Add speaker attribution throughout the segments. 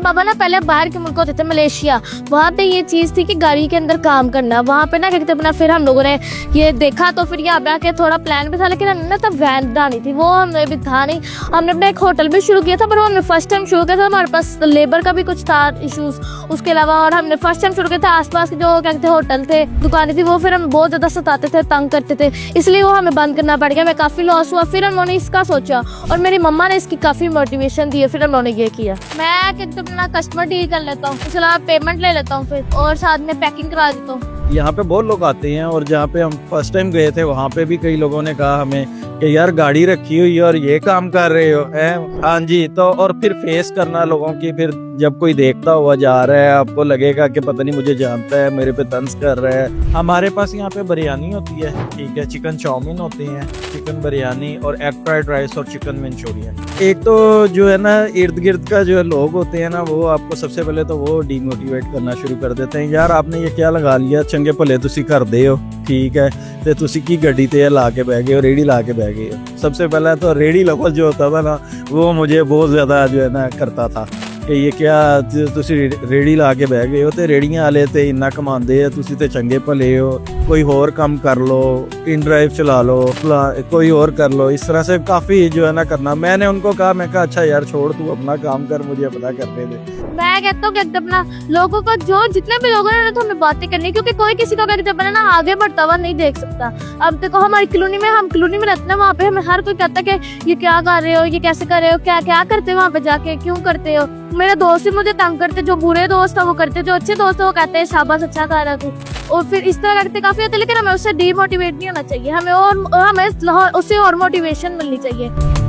Speaker 1: पापा ना पहले बाहर के मुल्क होते थे, मलेशिया। वहाँ पे ये चीज़ थी कि गाड़ी के अंदर काम करना। वहाँ पे ना क्या कहते अपना, फिर हम लोगों ने ये देखा तो फिर यहाँ पे आके थोड़ा प्लान भी था, लेकिन हमने तब वैन डाली थी, वो हमें भी था नहीं। हमने अपना एक होटल भी शुरू किया था, पर वो हमने फर्स्ट टाइम शुरू किया था, हमारे पास लेबर का भी कुछ था इशूज़ उसके अलावा। और हमने फर्स्ट टाइम शुरू किया था, आसपास के जो क्या कहते होटल थे, दुकानें थी, वो फिर हम बहुत ज़्यादा सताते थे, तंग करते थे, इसलिए वो हमें बंद करना पड़ गया। मैं काफ़ी लॉस हुआ। फिर उन्होंने इसका सोचा और मेरी मम्मा ने इसकी काफ़ी मोटिवेशन दी है, फिर उन्होंने ये किया। मैं कहते अपना कस्टमर डील कर लेता हूँ, उसके अलावा पेमेंट ले लेता हूँ फिर, और साथ में पैकिंग करा देता हूँ।
Speaker 2: यहाँ पे बहुत लोग आते हैं, और जहाँ पे हम फर्स्ट टाइम गए थे वहाँ पे भी कई लोगों ने कहा हमें कि यार गाड़ी रखी हुई है और ये काम कर रहे हो हैं। हाँ जी, तो और फिर फेस करना लोगों की, फिर जब कोई देखता हुआ जा रहा है आपको लगेगा कि पता नहीं मुझे जानता है, मेरे पे तंज कर रहा है। हमारे पास यहाँ पे बिरयानी होती है, ठीक है, चिकन चाउमीन होते हैं, चिकन बिरयानी और एग फ्राइड राइस और चिकन मंचूरियन। एक तो जो है ना इर्द गिर्द का जो लोग होते हैं ना, वो आपको सबसे पहले तो वो डीमोटिवेट करना शुरू कर देते हैं। यार आपने ये क्या लगा लिया, चंगे भले तुसी करदे हो, ठीक है, ते तुसी की गड्डी ते ला के बह गए हो, रेडी ला के बह गए हो। सबसे पहले तो रेडी लफज जो होता था ना, वो मुझे बहुत ज्यादा जो है ना करता था कि ये क्या तुसी रेडी ला के बह गए हो, ते रेड़ियां वाले ते इन्ना कमांदे है, तुसी ते चंगे भले हो, कोई और काम कर लो, इन ड्राइव चला लो, कोई और कर लो। इस तरह से काफी जो है ना करना। मैंने उनको कहा, मैं कहा अच्छा यार छोड़, तू अपना काम कर, मुझे अपना करने दे।
Speaker 1: मैं कहता हूँ कि अपना लोगों को, जो जितने भी लोग हैं तो हमें बातें करनी, क्योंकि कोई किसी को कहते अपना ना आगे बढ़ता हुआ नहीं देख सकता। अब देखो हमारी कॉलोनी में, हम कॉलोनी में रहते हैं, वहाँ पे हमें हर कोई कहता है कि ये क्या कर रहे हो, ये कैसे कर रहे हो, क्या क्या करते हो वहाँ पे जाके, क्यों करते हो। मेरे दोस्त भी मुझे तंग करते, जो बुरे दोस्त है वो करते, जो अच्छे दोस्त है वो कहते हैं शाबाश अच्छा कर रहा तू, और फिर इस तरह करते काफी होते। लेकिन हमें उससे डीमोटिवेट नहीं होना चाहिए, हमें उससे और मोटिवेशन मिलनी चाहिए।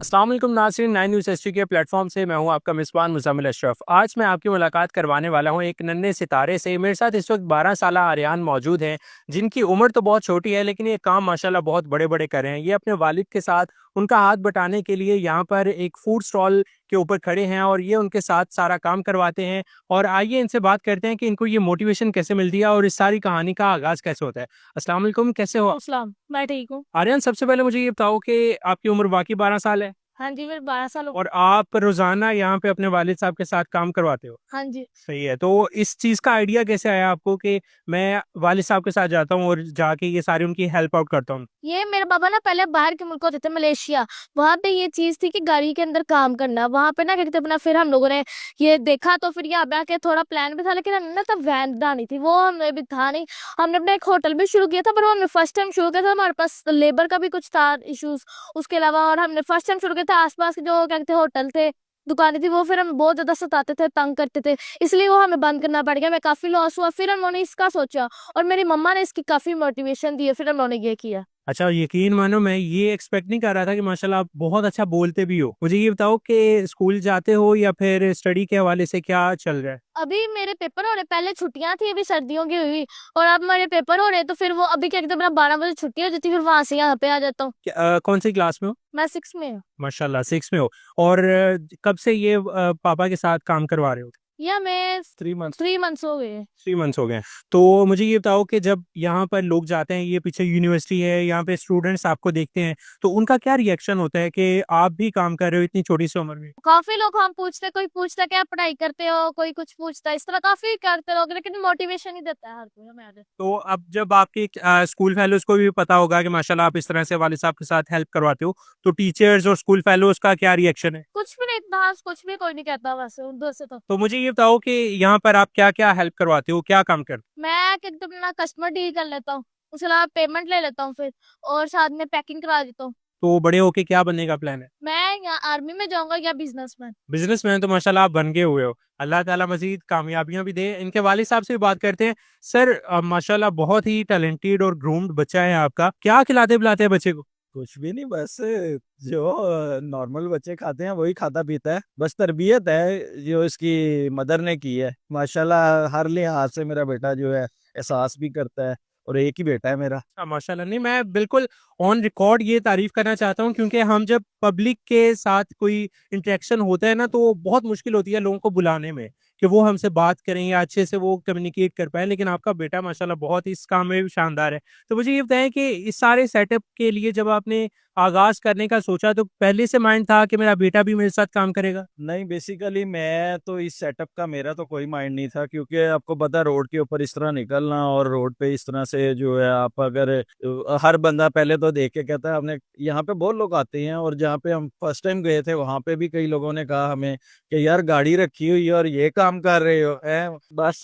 Speaker 3: अस्सलाम वालेकुम नाज़रीन, 9 न्यूज़ एचडी के प्लेटफॉर्म से मैं हूं आपका मेज़बान मुज़म्मिल अशरफ। आज मैं आपकी मुलाकात करवाने वाला हूं एक नन्हे सितारे से। मेरे साथ इस वक्त 12 साला आर्यान मौजूद हैं, जिनकी उम्र तो बहुत छोटी है, लेकिन ये काम माशाल्लाह बहुत बड़े-बड़े कर रहे हैं। ये अपने वालिद के साथ उनका हाथ बटाने के लिए यहाँ पर एक फूड स्टॉल के ऊपर खड़े हैं, और ये उनके साथ सारा काम करवाते हैं। और आइए इनसे बात करते हैं कि इनको ये मोटिवेशन कैसे मिलती है और इस सारी कहानी का आगाज़ कैसे होता है। अस्सलाम वालेकुम, कैसे हो?
Speaker 1: अस्सलाम, मैं ठीक हूँ।
Speaker 3: आर्यन, सबसे पहले मुझे ये बताओ कि आपकी उम्र वाकई 12 साल है
Speaker 1: हाँ जी, मेरे 12 साल हो।
Speaker 3: और आप रोजाना यहाँ पे अपने वालिद साहब के साथ काम करवाते हो?
Speaker 1: हाँ जी।
Speaker 3: सही है। तो इस चीज़ का आइडिया कैसे आया आपको कि मैं वालिद साहब के साथ जाता हूँ और जाके ये सारी उनकी हेल्प आउट करता हूँ?
Speaker 1: ये मेरे पापा ना पहले बाहर के मुल्क होते थे, मलेशिया। वहाँ पे ये चीज़ थी कि गाड़ी के अंदर काम करना। वहाँ पे ना क्या कहते अपना, फिर हम लोगों ने ये देखा तो फिर यहाँ पे आके थोड़ा प्लान भी था, लेकिन हमने ना तब वैन डाली थी, वो हमें भी था नहीं। हमने अपना एक होटल भी शुरू किया था, पर वो हमने फर्स्ट टाइम शुरू किया था, हमारे पास लेबर का भी कुछ था इशूज़ उसके अलावा। और हमने फर्स्ट टाइम शुरू किया था, आसपास के जो क्या कहते होटल थे, दुकानें थी, वो फिर हम बहुत ज़्यादा सताते थे, तंग करते थे, इसलिए वो हमें बंद करना पड़ गया। मैं काफ़ी लॉस हुआ। फिर उन्होंने इसका सोचा और मेरी मम्मा ने इसकी काफ़ी मोटिवेशन दी है, फिर उन्होंने ये किया।
Speaker 3: अच्छा, यकीन मानो मैं ये एक्सपेक्ट नहीं कर रहा था कि माशाल्लाह आप बहुत अच्छा बोलते भी हो। मुझे ये बताओ कि स्कूल जाते हो या फिर स्टडी के हवाले से क्या चल रहा है?
Speaker 1: अभी मेरे पेपर हो रहे, पहले छुट्टियां थी अभी सर्दियों की हुई, और अब मेरे पेपर हो रहे, तो फिर वो अभी क्या कहते हैं 12 बजे छुट्टी हो जाती, फिर वहां से यहाँ पे आ जाता हूँ।
Speaker 3: कौन सी क्लास में हो?
Speaker 1: मैं 6 में हूँ।
Speaker 3: माशाल्लाह 6 में हो। और कब से ये पापा के साथ काम करवा रहे हो?
Speaker 1: या मैं
Speaker 3: 3 मंथ्स।
Speaker 1: 3 मंथ्स हो गए।
Speaker 3: 3 मंथ्स हो गए हैं। तो मुझे ये बताओ कि जब यहाँ पर लोग जाते हैं, ये पीछे यूनिवर्सिटी है, यहाँ पे स्टूडेंट्स आपको देखते हैं, तो उनका क्या रिएक्शन होता है कि आप भी काम कर रहे हो इतनी छोटी सी उम्र में?
Speaker 1: काफी लोग हम पूछते, कोई पूछता क्या पढ़ाई करते हो, कोई कुछ पूछता है, इस तरह काफी करते लोग, लेकिन मोटिवेशन ही देता है हर कोई हमें आगे।
Speaker 3: तो अब जब आपके स्कूल फेलोज को भी पता होगा कि माशाल्लाह आप इस तरह से वालिद साहब के साथ हेल्प करवाते हो, तो टीचर्स और स्कूल फेलोज का क्या रिएक्शन है?
Speaker 1: कुछ भी नहीं, बस कुछ भी कोई नहीं कहता वैसे उधर से तो।
Speaker 3: तो मुझे ये बताओ कि यहाँ पर आप क्या क्या हेल्प करवाते हो, क्या काम करते
Speaker 1: मैं एकदम ना कस्टमर डील कर लेता हूँ, उसके अलावा पेमेंट ले लेता हूँ फिर, और साथ में पैकिंग करा देता हूँ।
Speaker 3: हो? तो बड़े होके क्या बनने का प्लान है?
Speaker 1: मैं या आर्मी में जाऊंगा या बिजनेसमैन।
Speaker 3: बिजनेसमैन तो माशाल्लाह आप बन गए हुए हो। अल्लाह ताला मजीद कामयाबियां भी दे। इनके वालिद साहब से भी बात करते हैं। सर, माशाल्लाह बहुत ही टैलेंटेड और ग्रूम्ड बच्चा है आपका। क्या खिलाते पिलाते हैं बच्चे को?
Speaker 2: कुछ भी नहीं, बस जो नॉर्मल बच्चे खाते हैं वही खाता पीता है। बस तरबियत है जो इसकी मदर ने की है। माशाल्लाह हर लिहाज से मेरा बेटा जो है एहसास भी करता है, और एक ही बेटा है मेरा।
Speaker 3: माशाल्लाह। नहीं, मैं बिल्कुल ऑन रिकॉर्ड ये तारीफ करना चाहता हूँ, क्योंकि हम जब पब्लिक के साथ कोई इंटरेक्शन होता है ना, तो बहुत मुश्किल होती है लोगों को बुलाने में कि वो हमसे बात करें या अच्छे से वो कम्युनिकेट कर पाएँ, लेकिन आपका बेटा माशाल्लाह बहुत ही इस काम में भी शानदार है। तो मुझे ये बताएँ कि इस सारे सेटअप के लिए जब आपने आगाज़ करने का सोचा तो पहले से माइंड था कि मेरा बेटा भी मेरे साथ काम करेगा?
Speaker 2: नहीं, बेसिकली मैं तो इस सेटअप का मेरा तो कोई माइंड नहीं था, क्योंकि आपको पता है रोड के ऊपर इस तरह निकलना और रोड पे इस तरह से जो है आप अगर हर बंदा पहले तो देख के कहता है हमने यहाँ पे बहुत लोग आते हैं, और जहाँ पे हम फर्स्ट टाइम गए थे वहाँ पे भी कई लोगों ने कहा हमें कि यार गाड़ी रखी हुई है और ये काम कर रहे हो है बस।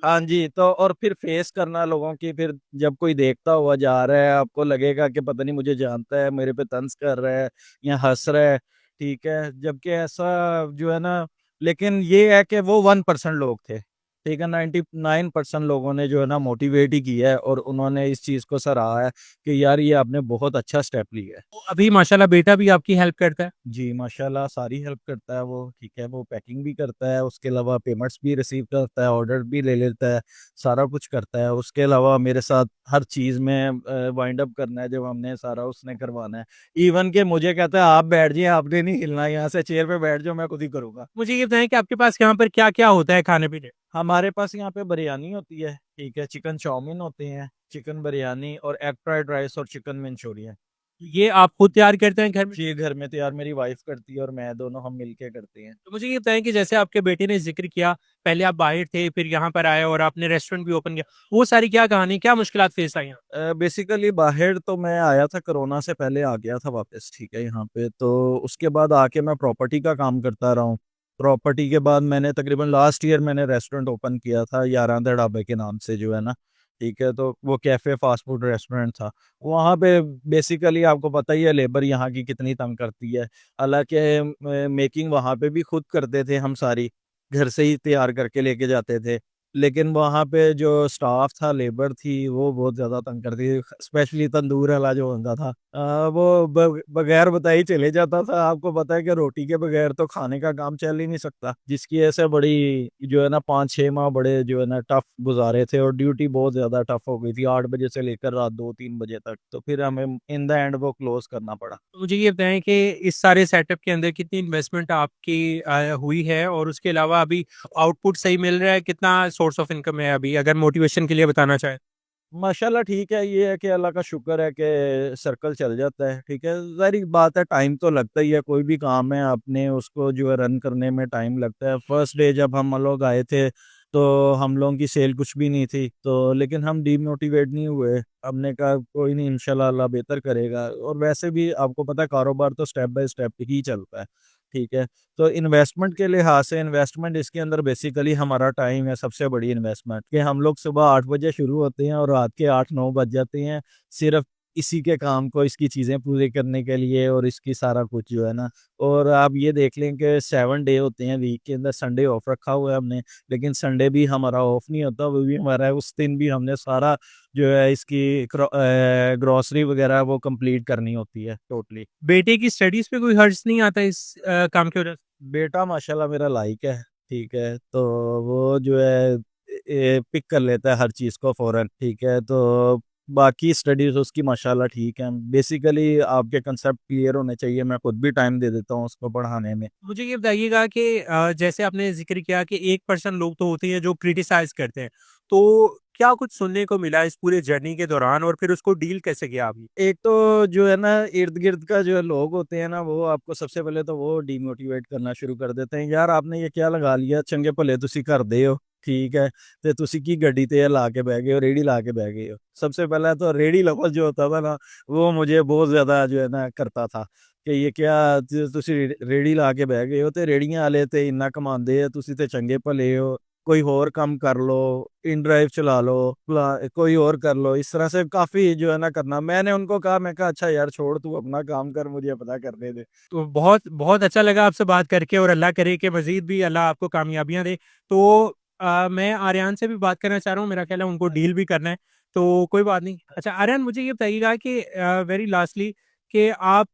Speaker 2: हाँ जी, तो और फिर फेस करना लोगों की, फिर जब कोई देखता हुआ जा रहा है आपको लगेगा कि पता नहीं मुझे जानता है, मेरे पे तंज कर रहा है या हंस रहा है, ठीक है, जबकि ऐसा जो है ना, लेकिन ये है कि वो 1% लोग थे, ठीक है, 99% लोगों ने जो है ना मोटिवेट ही किया है, और उन्होंने इस चीज़ को सराहा है कि यार ये आपने बहुत अच्छा स्टेप लिया है।
Speaker 3: तो अभी माशाल्लाह बेटा भी आपकी हेल्प करता है?
Speaker 2: जी, माशाल्लाह सारी हेल्प करता है वो, ठीक है, वो पैकिंग भी करता है, उसके अलावा पेमेंट्स भी रिसीव करता है, ऑर्डर भी ले लेता है, सारा कुछ करता है। उसके अलावा मेरे साथ हर चीज़ में वाइंड अप करना है, जब हमने सारा उसने करवाना है। इवन कि मुझे कहता है आप बैठ जाइए, आपने नहीं हिलना, यहाँ से चेयर पे बैठ जाओ, मैं खुद ही करूँगा।
Speaker 3: मुझे ये बताएँ कि आपके पास यहाँ पर क्या-क्या होता है खाने-पीने?
Speaker 2: हमारे पास यहाँ पे बिरयानी होती है, ठीक है, चिकन चाउमीन होते हैं, चिकन बिरयानी और एग फ्राइड राइस और चिकन मंचूरियन।
Speaker 3: ये आप खुद तैयार करते हैं घर में?
Speaker 2: जी, घर में तैयार मेरी वाइफ़ करती है और मैं, दोनों हम मिलके करते हैं।
Speaker 3: तो मुझे ये बताएँ कि जैसे आपके बेटे ने ज़िक्र किया, पहले आप बाहर थे, फिर यहाँ पर आए और आपने रेस्टोरेंट भी ओपन किया। वो सारी क्या कहानी, क्या मुश्किलात फेस आई यहाँ?
Speaker 2: बेसिकली बाहर तो मैं आया था, कोरोना से पहले आ गया था वापस, ठीक है, यहाँ पे। तो उसके बाद आके मैं प्रॉपर्टी का काम करता रहा हूँ। प्रॉपर्टी के बाद मैंने तकरीबन लास्ट ईयर मैंने रेस्टोरेंट ओपन किया था, यारां द ढाबे के नाम से जो है ना, ठीक है। तो वो कैफ़े फ़ास्ट फ़ूड रेस्टोरेंट था। वहाँ पे बेसिकली आपको पता ही है लेबर यहाँ की कितनी तंग करती है। हालाँकि मेकिंग वहाँ पे भी खुद करते थे हम सारी, घर से ही तैयार करके लेके जाते थे। लेकिन वहाँ पे जो स्टाफ था, लेबर थी, वो बहुत ज़्यादा तंग करती थी, स्पेशली तंदूर वाला जो बंदा था। वो बगैर बताए ही चले जाता था। आपको पता है कि रोटी के बगैर तो खाने का काम चल ही नहीं सकता। जिसकी वजह से बड़ी जो है ना 5-6 माह बड़े जो है ना टफ गुज़ारे थे, और ड्यूटी बहुत ज़्यादा टफ हो गई थी, 8 बजे से लेकर रात 2-3 बजे तक। तो फिर हमें इन द एंड वो क्लोज़ करना पड़ा।
Speaker 3: तो मुझे ये बताएँ कि इस सारे सेटअप के अंदर कितनी इन्वेस्टमेंट आपकी हुई है और उसके अलावा अभी आउटपुट सही मिल रहा है? कितना सोर्स ऑफ इनकम है अभी, अगर मोटिवेशन के लिए बताना चाहें?
Speaker 2: माशाल्लाह ठीक है, ये है कि अल्लाह का शुक्र है कि सर्कल चल जाता है, ठीक है। ज़ाहिर बात है टाइम तो लगता ही है, कोई भी काम है अपने उसको जो है रन करने में टाइम लगता है। फर्स्ट डे जब हम लोग आए थे, तो हम लोगों की सेल कुछ भी नहीं थी, तो लेकिन हम डीमोटिवेट नहीं हुए। हमने कहा कोई नहीं, इंशाल्लाह अल्लाह बेहतर करेगा, और वैसे भी आपको पता है कारोबार तो स्टेप बाय स्टेप ही चलता है, ठीक है। तो इन्वेस्टमेंट के लिहाज से, इन्वेस्टमेंट इसके अंदर बेसिकली हमारा टाइम है सबसे बड़ी इन्वेस्टमेंट, कि हम लोग सुबह 8 बजे शुरू होते हैं और रात के 8-9 बज जाते हैं, सिर्फ इसी के काम को, इसकी चीज़ें पूरी करने के लिए, और इसकी सारा कुछ जो है ना। और आप ये देख लें कि 7 डे होते हैं वीक के अंदर, संडे ऑफ रखा हुआ है हमने, लेकिन संडे भी हमारा ऑफ नहीं होता, वो भी हमारा उस दिन भी हमने सारा जो है इसकी ग्रॉसरी वगैरह वो कंप्लीट करनी होती है टोटली।
Speaker 3: बेटे की स्टडीज़ पे कोई हर्ज नहीं आता इस काम की वजह से?
Speaker 2: बेटा माशाल्लाह मेरा लाइक है, ठीक है, तो वो जो है पिक कर लेता है हर चीज़ को फ़ौरन, ठीक है, तो बाकी स्टडीज़ उसकी माशाल्लाह ठीक है। बेसिकली आपके कंसेप्ट क्लियर होने चाहिए, मैं खुद भी टाइम दे देता हूँ उसको पढ़ाने में।
Speaker 3: मुझे ये बताइएगा कि जैसे आपने ज़िक्र किया कि 1% लोग तो होते हैं जो क्रिटिसाइज़ करते हैं। तो क्या कुछ सुनने को मिला इस पूरे जर्नी के दौरान और फिर उसको डील कैसे किया आपने?
Speaker 2: एक तो जो है ना इर्द-गिर्द का जो लोग होते हैं ना, वो आपको सबसे पहले तो वो डिमोटिवेट करना शुरू कर देते हैं। यार आपने ये क्या लगा लिया, चंगे भले तुसी ਕਰਦੇ ਹੋ, ठीक है, ਤੇ ਤੁਸੀਂ ਕੀ ਗੱਡੀ ਤੇ ਲਾ ਕੇ ਬਹਿ ਗਏ ਹੋ, रेहड़ी ला के बह गए हो। सबसे पहला तो रेहड़ी लफ्ज़ जो होता था ना, वो मुझे बहुत ज़्यादा जो है ना करता था कि ये क्या ਤੁਸੀਂ रेहड़ी ला के ਬਹਿ ਗਏ ਹੋ, ਤੇ ਰੇਹੜੀਆਂ ਵਾਲੇ ਤੇ ਇੰਨਾ ਕਮਾਉਂਦੇ ਆ, ਤੁਸੀਂ ਤੇ ਚੰਗੇ ਭਲੇ ਹੋ, कोई और काम कर लो, इन ड्राइव चला लो, कोई और कर लो, इस तरह से काफ़ी जो है ना करना। मैंने उनको कहा, मैं कहा अच्छा यार छोड़, तू अपना काम कर, मुझे पता करने दे।
Speaker 3: तो बहुत बहुत अच्छा लगा आपसे बात करके और अल्लाह करे कि मज़ीद भी अल्लाह आपको कामयाबियाँ दे। तो मैं आर्यन से भी बात करना चाह रहा हूँ, मेरा ख़्याल है उनको डील भी करना है, तो कोई बात नहीं। अच्छा आर्यन मुझे ये बताइएगा कि वेरी लास्टली कि आप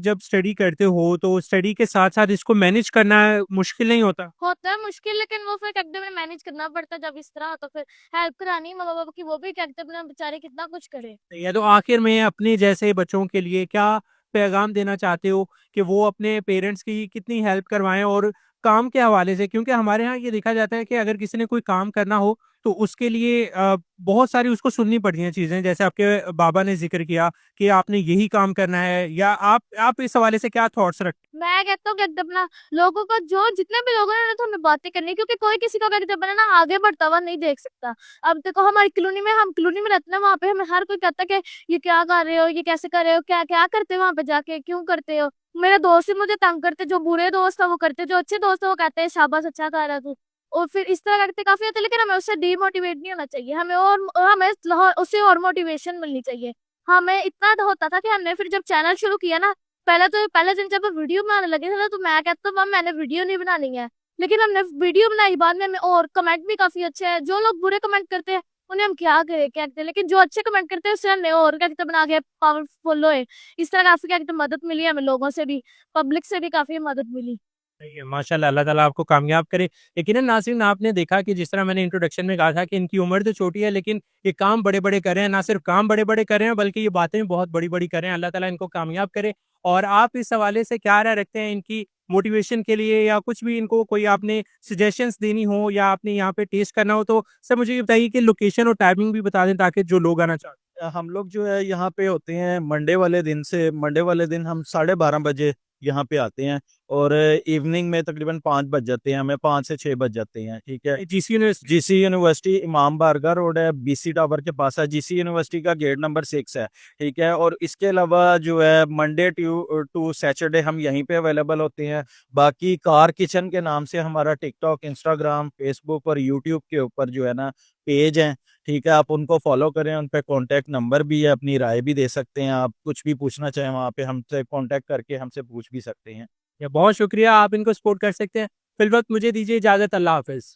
Speaker 3: जब स्टडी करते हो तो स्टडी के साथ-साथ इसको मैनेज करना मुश्किल नहीं होता?
Speaker 1: होता है मुश्किल, लेकिन वो फिर क्या कहते हैं मैनेज करना पड़ता है। जब इस तरह हो तो फिर हेल्प करानी माँ बाप की, वो भी क्या कहते हैं अपना बेचारे कितना कुछ करे।
Speaker 3: या तो आखिर में अपने जैसे बच्चों के लिए क्या पैगाम देना चाहते हो कि वो अपने पेरेंट्स की कितनी हेल्प करवाएँ और काम के हवाले से, क्योंकि हमारे यहाँ ये देखा जाता है कि अगर किसी ने कोई काम करना हो तो उसके लिए बहुत सारी उसको सुननी पड़ती हैं चीज़ें, जैसे आपके बाबा ने ज़िक्र किया कि आपने यही काम करना है, या आप इस हवाले से क्या थॉट्स रखते
Speaker 1: मैं कहता हूँ कि अपना लोगों को जो जितने भी लोगों ने ना तो हमें बातें करनी है, क्योंकि कोई किसी को कहते बना ना आगे बढ़ता हुआ नहीं देख सकता। अब देखो हमारी कॉलोनी में, हम कॉलोनी में रहते हैं, वहाँ पे हमें हर कोई कहता है कि ये क्या कर रहे हो, ये कैसे कर रहे हो, क्या क्या करते हो वहाँ पे जाके, क्यों करते हो। मेरे दोस्त भी मुझे तंग करते, जो बुरे दोस्त है वो करते, जो अच्छे दोस्त है वो कहते हैं शाबाश अच्छा कर रहा है तू। और फिर इस तरह करते काफी होते हैं, लेकिन हमें उससे डीमोटिवेट नहीं होना चाहिए, हमें और हमें उससे और मोटिवेशन मिलनी चाहिए। हमें इतना होता था कि हमने फिर जब चैनल शुरू किया ना, पहले दिन जब वीडियो बनाने लगे थे ना, तो मैं कहता हूँ मैंने वीडियो नहीं बनानी है, लेकिन हमने वीडियो बनाई बाद में हमें, और कमेंट भी काफी अच्छे हैं। जो लोग बुरे कमेंट करते हैं उन्हें हम क्या करें, क्या कहते हैं, लेकिन जो अच्छे कमेंट करते हैं उससे हमने और क्या कहते हैं बना के पावरफुल होए। इस तरह काफी क्या कहते हैं मदद मिली हमें, लोगों से भी, पब्लिक से भी काफी मदद मिली।
Speaker 3: हैं? माशाल्लाह, अल्लाह ताला आपको कामयाब करे। यकीनन नाज़रीन, आपने देखा कि जिस तरह मैंने इंट्रोडक्शन में कहा था कि इनकी उम्र तो छोटी है, लेकिन ये काम बड़े-बड़े कर रहे हैं। ना सिर्फ काम बड़े-बड़े कर रहे हैं, बल्कि ये बातें भी बहुत बड़ी-बड़ी कर रहे हैं। अल्लाह ताला इनको कामयाब करे। और आप इस हवाले से क्या राय रखते हैं इनकी मोटिवेशन के लिए, या कुछ भी इनको कोई आपने सजेशंस देनी हो, या आपने यहाँ पे टेस्ट करना हो, तो सर मुझे ये बताइए कि लोकेशन और टाइमिंग भी बता दें ताकि जो लोग आना चाहते
Speaker 2: हम लोग जो है यहाँ पे होते हैं मंडे वाले दिन हम 12:30 बजे यहाँ पे आते हैं, और इवनिंग में तकरीबन 5 बज जाते हैं, हमें 5 से 6 बज जाते हैं। ठीक है।
Speaker 3: हैं? GC university.
Speaker 2: जीसी यूनिवर्सिटी इमाम बारगाह रोड है, बीसी टावर के पास है। जीसी यूनिवर्सिटी का गेट नंबर 6 है। ठीक है। और इसके अलावा जो है मंडे टू सैटरडे हम यहीं पे अवेलेबल होते हैं। बाकी कार किचन के नाम से हमारा टिकटॉक, इंस्टाग्राम, फेसबुक और यूट्यूब के ऊपर जो है ना पेज हैं। ठीक है। आप उनको फॉलो करें, उन पे कॉन्टैक्ट नंबर भी है, अपनी राय भी दे सकते हैं। आप कुछ भी पूछना चाहें वहाँ पे हमसे कॉन्टैक्ट करके हमसे पूछ भी सकते हैं।
Speaker 3: या बहुत शुक्रिया, आप इनको सपोर्ट कर सकते हैं। फिल वक्त मुझे दीजिए इजाज़त। अल्लाह हाफ़िज़।